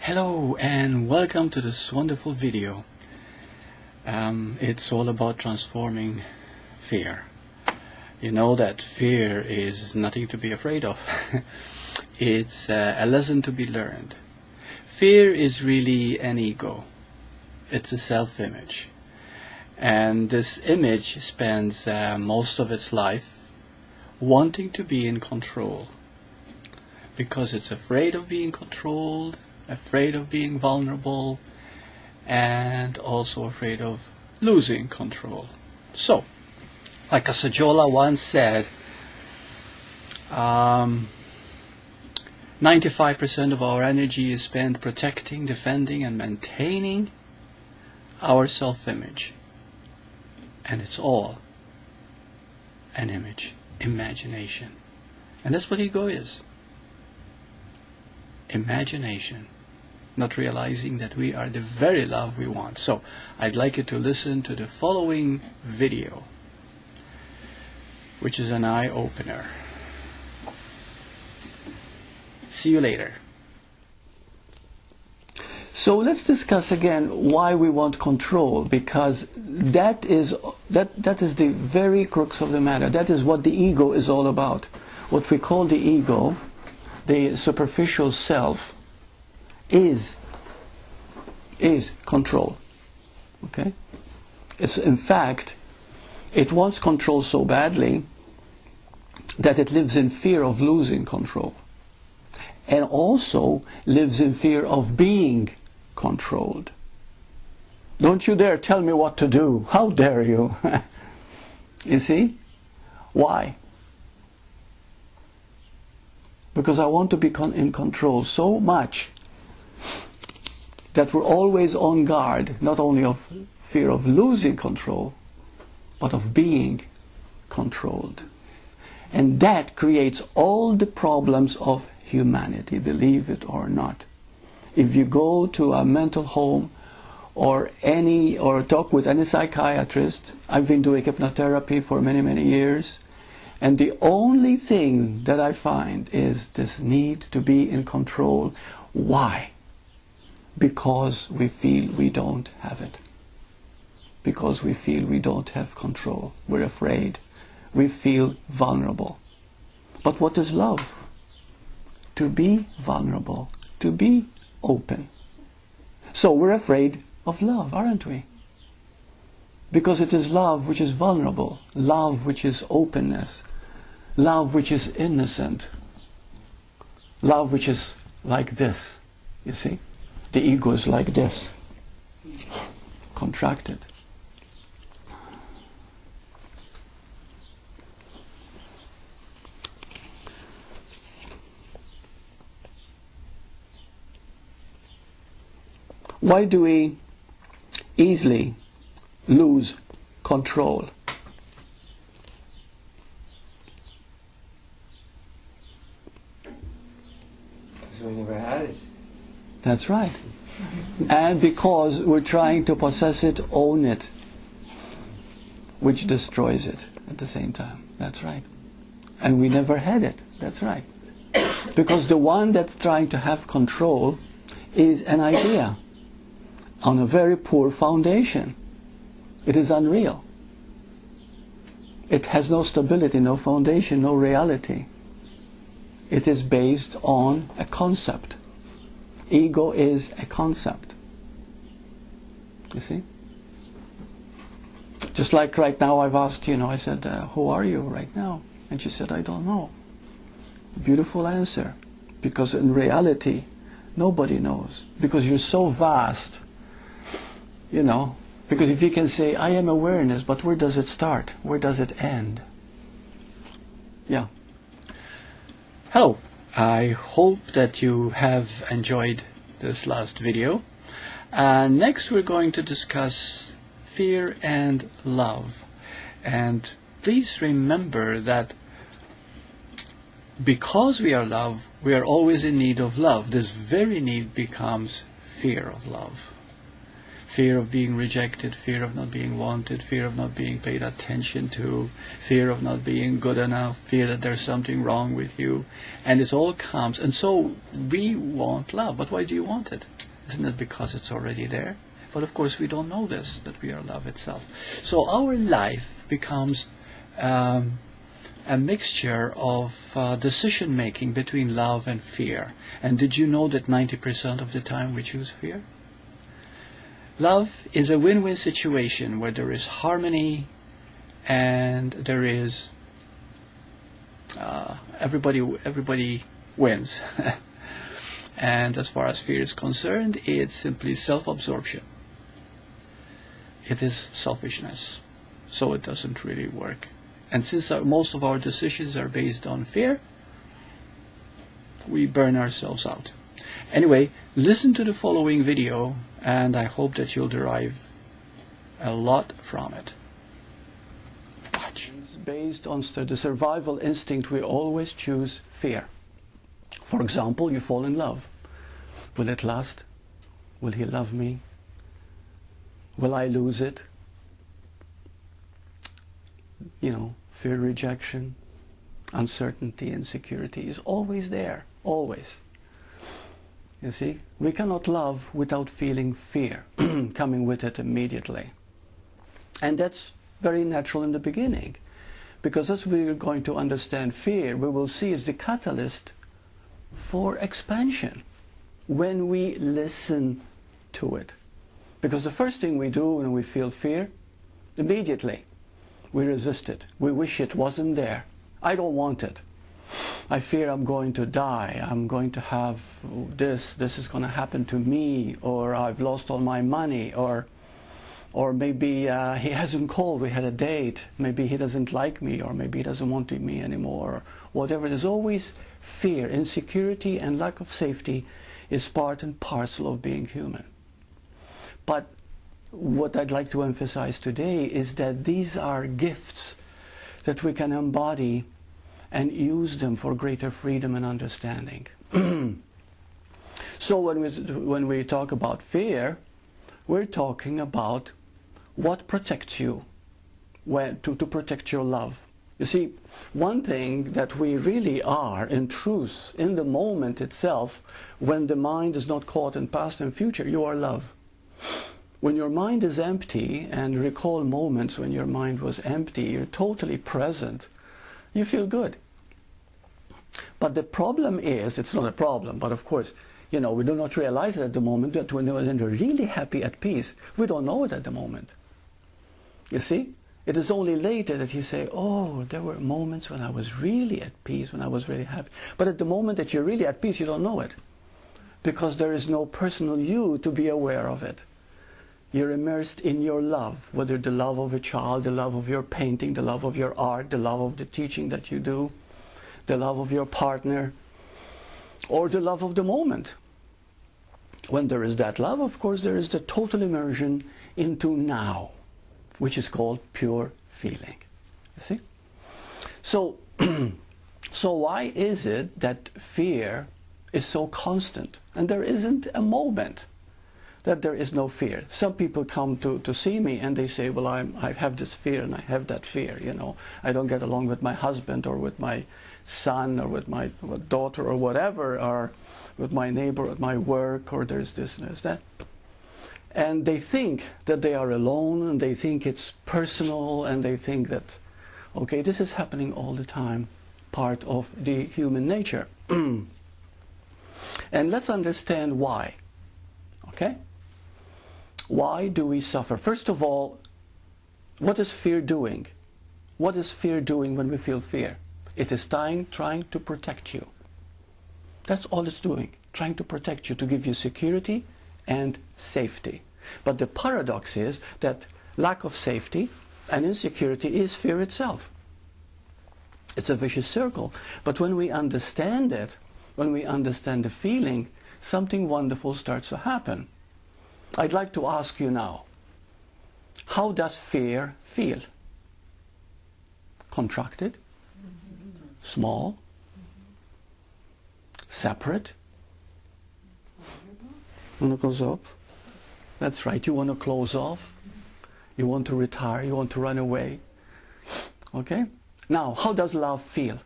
Hello and welcome to this wonderful video. It's all about transforming fear. You know that fear is nothing to be afraid of. It's a lesson to be learned. Fear is really an ego. It's a self-image. And this image spends most of its life wanting to be in control. Because it's afraid of being controlled, afraid of being vulnerable, and also afraid of losing control. So, like a Sajola once said, 95% of our energy is spent protecting, defending, and maintaining our self-image. And it's all an image, imagination. And that's what ego is. Imagination, not realizing that we are the very love we want. So I'd like you to listen to the following video, which is an eye-opener. See you later. So let's discuss again why we want control, because that is the very crux of the matter. That is what the ego is all about. What we call the ego, the superficial self, is control. Okay? It's, in fact, it wants control so badly that it lives in fear of losing control, and also lives in fear of being controlled. Don't you dare tell me what to do. How dare you? You see? Why? Because I want to be in control so much that we're always on guard, not only of fear of losing control, but of being controlled. And that creates all the problems of humanity, believe it or not. If you go to a mental home or talk with any psychiatrist, I've been doing hypnotherapy for many years, and the only thing that I find is this need to be in control. Why? Because we feel we don't have it. Because we feel we don't have control. We're afraid. We feel vulnerable. But what is love? To be vulnerable. To be open. So we're afraid of love, aren't we? Because it is love which is vulnerable. Love which is openness. Love which is innocent. Love which is like this. You see? The ego is like this. Contracted. Why do we easily lose control? We never had it. That's right. And because we're trying to possess it, own it, which destroys it at the same time. That's right. And we never had it. That's right. Because the one that's trying to have control is an idea on a very poor foundation. It is unreal. It has no stability, no foundation, no reality. It is based on a concept. Ego is a concept. You see? Just like right now I've asked, I said, who are you right now? And she said, I don't know. Beautiful answer. Because in reality, nobody knows. Because you're so vast. Because if you can say, I am awareness, but where does it start? Where does it end? Yeah. Hello. I hope that you have enjoyed this last video. Next we're going to discuss fear and love. And please remember that because we are love, we are always in need of love. This very need becomes fear of love. Fear of being rejected, fear of not being wanted, fear of not being paid attention to, fear of not being good enough, fear that there's something wrong with you. And it all comes. And so we want love. But why do you want it? Isn't it because it's already there? But of course we don't know this, that we are love itself. So our life becomes a mixture of decision making between love and fear. And did you know that 90% of the time we choose fear? Love is a win-win situation where there is harmony and there is everybody wins. And as far as fear is concerned, it's simply self-absorption. It is selfishness. So it doesn't really work. And since most of our decisions are based on fear, we burn ourselves out. Anyway, listen to the following video, and I hope that you'll derive a lot from it. Watch. Based on the survival instinct, we always choose fear. For example, you fall in love. Will it last? Will he love me? Will I lose it? You know, fear, rejection, uncertainty, insecurity is always there, always. You see, we cannot love without feeling fear coming with it immediately. And that's very natural in the beginning, because as we're going to understand fear, we will see it's the catalyst for expansion when we listen to it. Because the first thing we do when we feel fear, immediately we resist it. We wish it wasn't there. I don't want it. I fear I'm going to die. I'm going to have this. This is going to happen to me. Or I've lost all my money. Or maybe he hasn't called. We had a date. Maybe he doesn't like me. Or maybe he doesn't want me anymore. Whatever. There's always fear. Insecurity and lack of safety is part and parcel of being human. But what I'd like to emphasize today is that these are gifts that we can embody and use them for greater freedom and understanding. So when we talk about fear, we're talking about what protects you, to protect your love. You see, one thing that we really are, in truth, in the moment itself, when the mind is not caught in past and future, you are love. When your mind is empty, and recall moments when your mind was empty, you're totally present, you feel good. But the problem is, it's not a problem, but of course, you know, we do not realize it at the moment, that when we're really happy at peace, we don't know it at the moment. You see? It is only later that you say, oh, there were moments when I was really at peace, when I was really happy. But at the moment that you're really at peace, you don't know it. Because there is no personal you to be aware of it. You're immersed in your love, whether the love of a child, the love of your painting, the love of your art, the love of the teaching that you do, the love of your partner, or the love of the moment. When there is that love, of course, there is the total immersion into now, which is called pure feeling. You see? So, so why is it that fear is so constant? And there isn't a moment that there is no fear. Some people come to see me and they say, well, I have this fear and I have that fear, you know. I don't get along with my husband or with my son or with my daughter or whatever, or with my neighbor at my work, or there's this and there's that. And they think that they are alone, and they think it's personal, and they think that, okay, this is happening all the time, part of the human nature. And let's understand why. Okay? Why do we suffer? First of all, what is fear doing? What is fear doing when we feel fear? It is trying to protect you. That's all it's doing, trying to protect you, to give you security and safety. But the paradox is that lack of safety and insecurity is fear itself. It's a vicious circle. But when we understand it, when we understand the feeling, something wonderful starts to happen. I'd like to ask you now, how does fear feel? Contracted? Small? Separate? Want to close up? That's right, you want to close off. You want to retire, you want to run away. Okay? Now, how does love feel?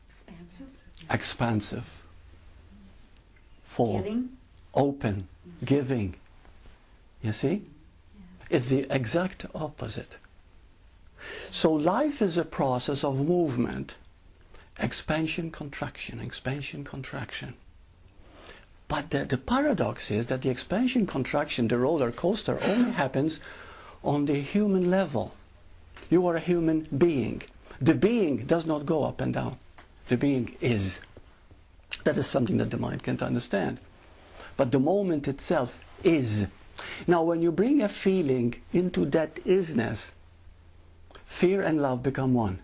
Expansive. Expansive. for Giving? open, giving. You see? It's the exact opposite. So life is a process of movement. Expansion, contraction, expansion, contraction. But the paradox is that the expansion, contraction, the roller coaster only happens on the human level. You are a human being. The being does not go up and down. The being is. That is something that the mind can't understand. But the moment itself is. Now when you bring a feeling into that isness, fear and love become one.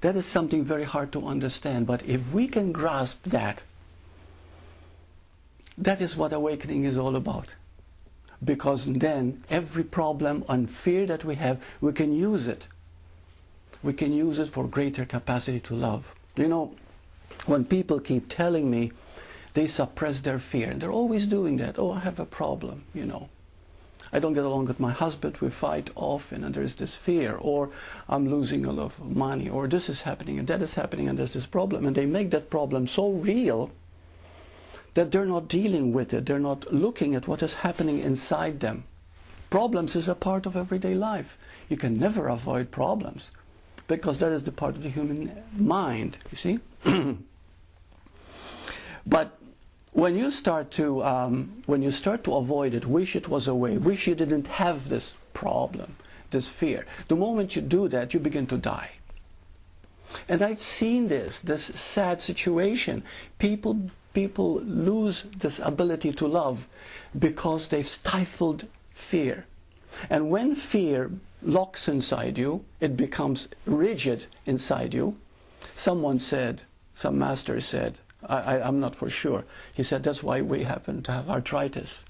That is something very hard to understand, but if we can grasp that, that is what awakening is all about. Because then every problem and fear that we have, we can use it. We can use it for greater capacity to love. You know, when people keep telling me they suppress their fear, and they're always doing that. Oh, I have a problem, you know. I don't get along with my husband, we fight often, and there's this fear, or I'm losing a lot of money, or this is happening, and that is happening, and there's this problem. And they make that problem so real that they're not dealing with it, they're not looking at what is happening inside them. Problems is a part of everyday life. You can never avoid problems, because that is the part of the human mind, you see? But when you start to avoid it, wish it was away, wish you didn't have this problem, this fear, the moment you do that, you begin to die. And I've seen this sad situation. People lose this ability to love because they've stifled fear. And when fear locks inside you, it becomes rigid inside you. Someone said, some master said, I'm not for sure, he said that's why we happen to have arthritis,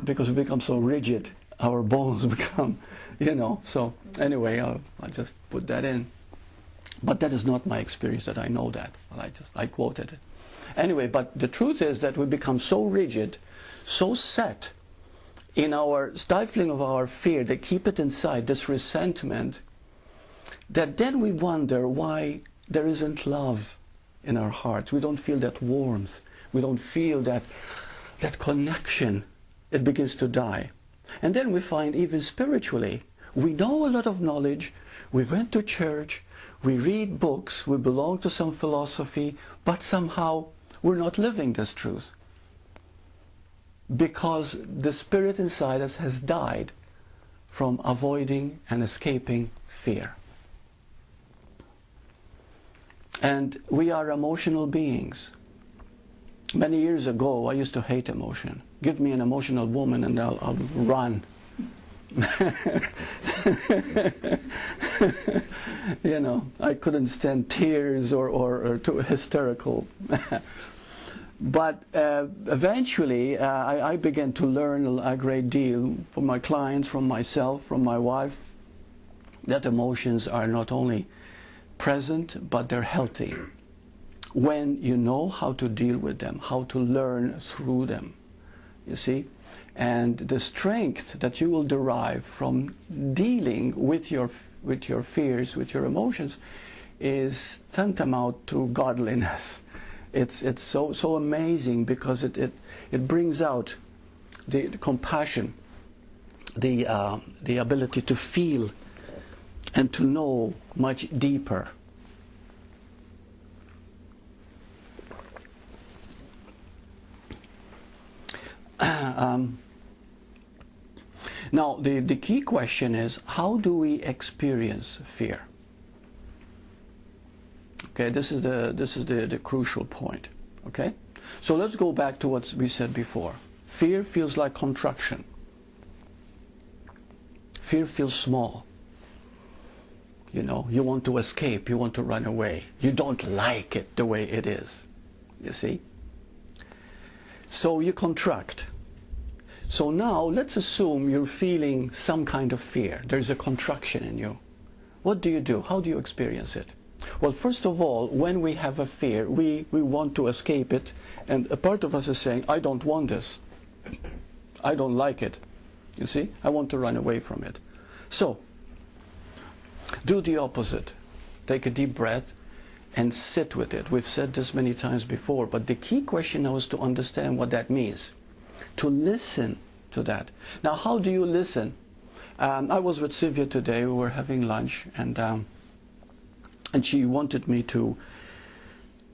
because we become so rigid, our bones become, you know. So anyway, I'll just put that in. But that is not my experience, that I know that. I quoted it. Anyway, but the truth is that we become so rigid, so set in our stifling of our fear, they keep it inside, this resentment, that then we wonder why there isn't love in our hearts. We don't feel that warmth. We don't feel that connection. It begins to die. And then we find even spiritually, we know a lot of knowledge, we went to church, we read books, we belong to some philosophy, but somehow we're not living this truth. Because the spirit inside us has died from avoiding and escaping fear. And we are emotional beings. Many years ago, I used to hate emotion. Give me an emotional woman and I'll run. You know, I couldn't stand tears or too hysterical. But eventually, I began to learn a great deal from my clients, from myself, from my wife, that emotions are not only present, but they're healthy when you know how to deal with them, how to learn through them, you see. And the strength that you will derive from dealing with your fears, with your emotions, is tantamount to godliness. It's so amazing, because it brings out the compassion, the ability to feel and to know much deeper. Now the key question is, how do we experience fear? Okay, this is the crucial point. Okay, so let's go back to what we said before. Fear feels like contraction. Fear feels small. You know, you want to escape, you want to run away. You don't like it the way it is, you see? So you contract. So now, let's assume you're feeling some kind of fear. There's a contraction in you. What do you do? How do you experience it? Well, first of all, when we have a fear, we want to escape it, and a part of us is saying, I don't want this. I don't like it. You see? I want to run away from it. So, do the opposite. Take a deep breath and sit with it. We've said this many times before, but the key question now is to understand what that means. To listen to that. Now, how do you listen? I was with Sylvia today. We were having lunch, and she wanted me to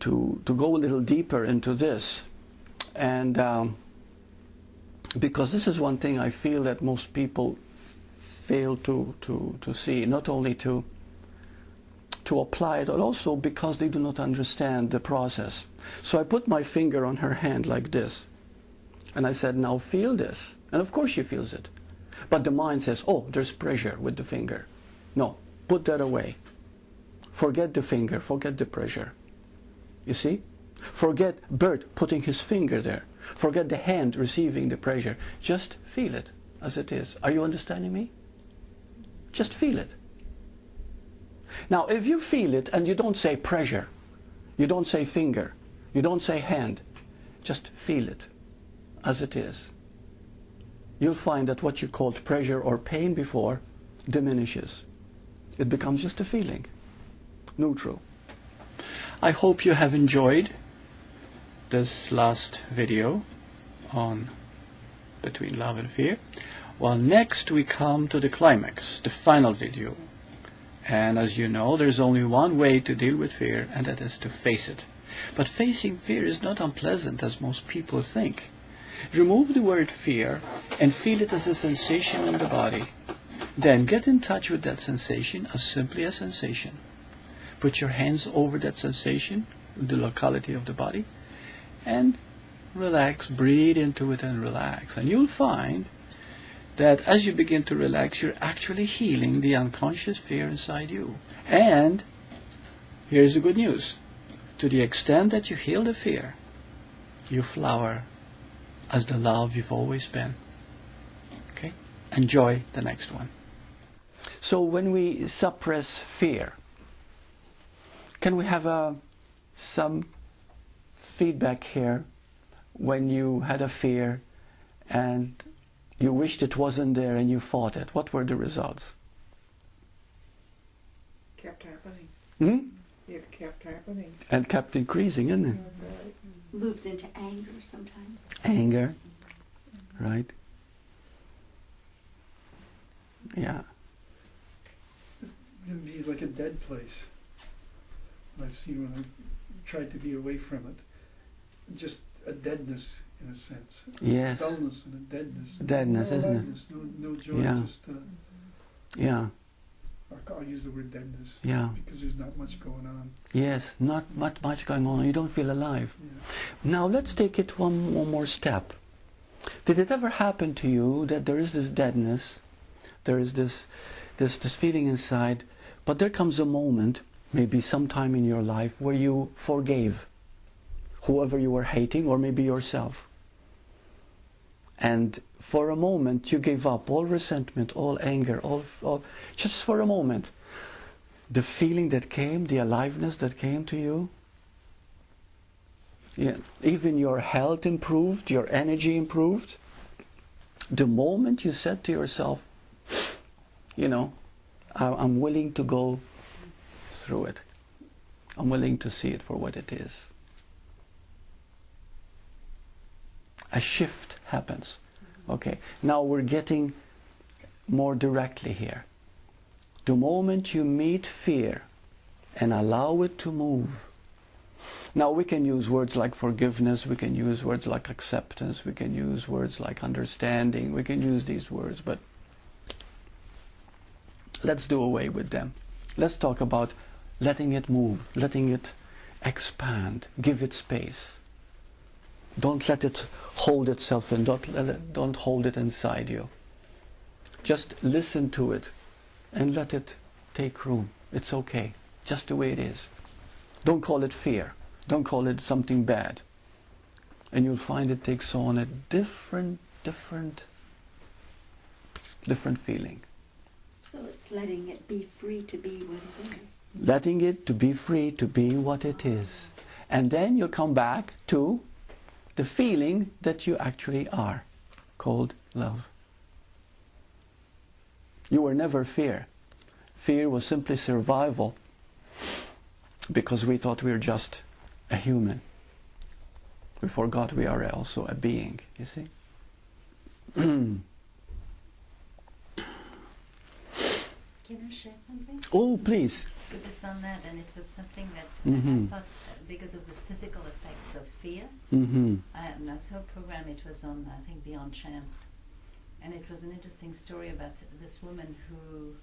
go a little deeper into this, and because this is one thing I feel that most people fail to see, not only to apply it, but also because they do not understand the process. So I put my finger on her hand like this, and I said, now feel this. And of course she feels it. But the mind says, oh, there's pressure with the finger. No, put that away. Forget the finger, forget the pressure. You see? Forget Burt putting his finger there. Forget the hand receiving the pressure. Just feel it as it is. Are you understanding me? Just feel it. Now, if you feel it and you don't say pressure, you don't say finger, you don't say hand, just feel it as it is, you'll find that what you called pressure or pain before diminishes. It becomes just a feeling, neutral. I hope you have enjoyed this last video on Between Love and Fear. Well, next we come to the climax, the final video. And as you know, there's only one way to deal with fear, and that is to face it. But facing fear is not unpleasant as most people think. Remove the word fear and feel it as a sensation in the body. Then get in touch with that sensation as simply as sensation. Put your hands over that sensation, the locality of the body, and relax, breathe into it and relax. And you'll find that as you begin to relax, you're actually healing the unconscious fear inside you. And here's the good news. To the extent that you heal the fear, you flower as the love you've always been. Okay? Enjoy the next one. So when we suppress fear, can we have some feedback here when you had a fear and you wished it wasn't there and you fought it? What were the results? Kept happening. It kept happening. And kept increasing, isn't it? Moves into anger sometimes. Anger, right? Yeah. It can be like a dead place. I've seen when I've tried to be away from it. Just a deadness, in a sense. Yes. Dullness and a deadness. Deadness, no isn't lightness, it? No joy, Yeah. just... Yeah. I'll use the word deadness. Yeah. Because there's not much going on. Yes, not much going on. You don't feel alive. Yeah. Now let's take it one more step. Did it ever happen to you that there is this deadness, there is this feeling inside, but there comes a moment, maybe sometime in your life, where you forgave whoever you were hating, or maybe yourself. And for a moment you gave up all resentment, all anger, all just for a moment. The feeling that came, the aliveness that came to you, yeah, even your health improved, your energy improved. The moment you said to yourself, you know, I'm willing to go through it. I'm willing to see it for what it is. A shift happens. Okay, now we're getting more directly here. The moment you meet fear and allow it to move. Now we can use words like forgiveness, we can use words like acceptance, we can use words like understanding, we can use these words, but let's do away with them. Let's talk about letting it move, letting it expand, give it space. Don't let it hold itself in, don't hold it inside you. Just listen to it and let it take room. It's okay, just the way it is. Don't call it fear. Don't call it something bad. And you'll find it takes on a different feeling. So it's letting it be free to be what it is. Letting it to be free to be what it is. And then you'll come back to the feeling that you actually are, called love. You were never fear. Fear was simply survival. because we thought we were just a human. We forgot we are also a being, you see. Can I share something? Oh, please. Because it's on that, and it was something that Mhm. I thought, because of the physical effects of fear. Mm-hmm. I saw a program, it was on, I think, Beyond Chance. And it was an interesting story about this woman who,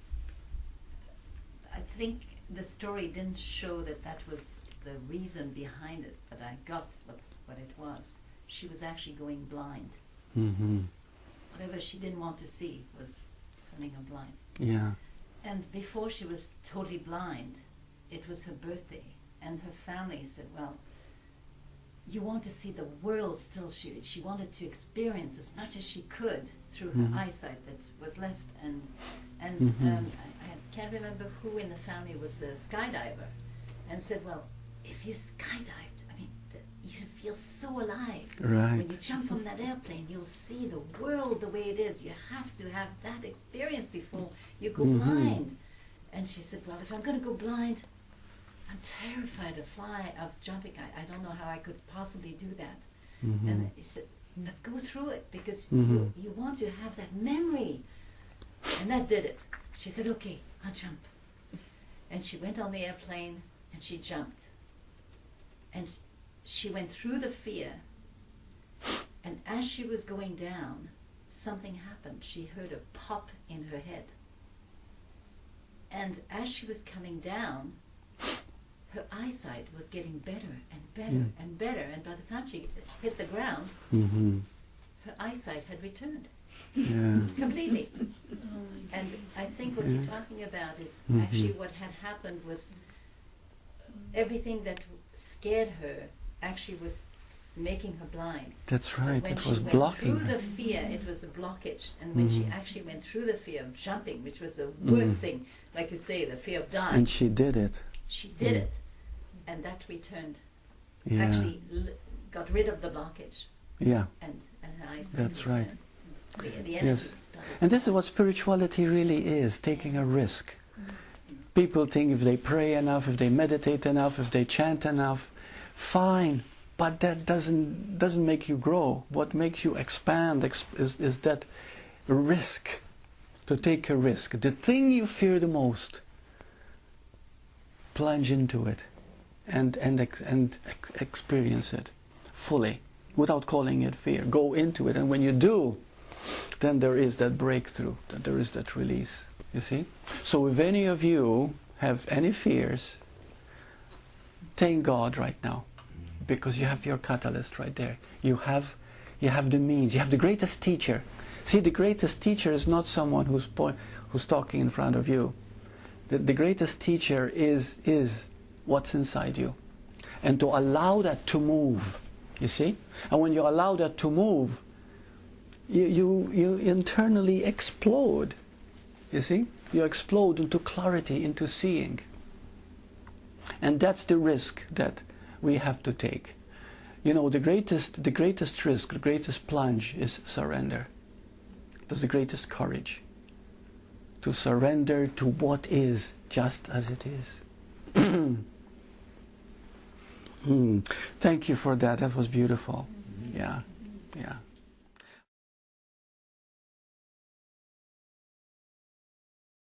I think the story didn't show that that was the reason behind it, but I got what it was. She was actually going blind. Mm-hmm. Whatever she didn't want to see was turning her blind. Yeah. And before she was totally blind, it was her birthday. And her family said, well, you want to see the world still. She wanted to experience as much as she could through her eyesight that was left. And I can't remember who in the family was a skydiver, and said, well, if you skydived, I mean, you feel so alive. Right. When you jump from that airplane, you'll see the world the way it is. You have to have that experience before you go blind. And she said, well, if I'm going to go blind, I'm terrified of jumping. I don't know how I could possibly do that. And he said, but go through it, because you want to have that memory. And that did it. She said, okay, I'll jump. And she went on the airplane and she jumped. And she went through the fear. And as she was going down, something happened. She heard a pop in her head. And as she was coming down, her eyesight was getting better and better and better. And by the time she hit the ground, her eyesight had returned. Yeah. Completely. And I think what you're talking about is actually what had happened was everything that scared her actually was making her blind. That's right. When It she was went blocking through her. the fear, it was a blockage. And when she actually went through the fear of jumping, which was the worst thing, like you say, the fear of dying, And she did it. she did it. And that returned, Yeah. actually got rid of the blockage. Yeah. And her eyes. That's right. The energy Yes. started. And this is what spirituality really is, taking a risk. People think if they pray enough, if they meditate enough, if they chant enough, fine. But that doesn't make you grow. What makes you expand is that risk, to take a risk. The thing you fear the most, plunge into it and experience it fully, without calling it fear. Go into it, and when you do, then there is that breakthrough, that there is that release, you see? So if any of you have any fears, thank God right now, because you have your catalyst right there. You have the means, you have the greatest teacher. See, the greatest teacher is not someone who's talking in front of you. The greatest teacher is what's inside you. And to allow that to move, you see? And when you allow that to move, you internally explode, you see? You explode into clarity, into seeing. And that's the risk that we have to take. You know, the greatest risk, the greatest plunge is surrender. That's the greatest courage. To surrender to what is, just as it is. Thank you for that. That was beautiful. Yeah, yeah.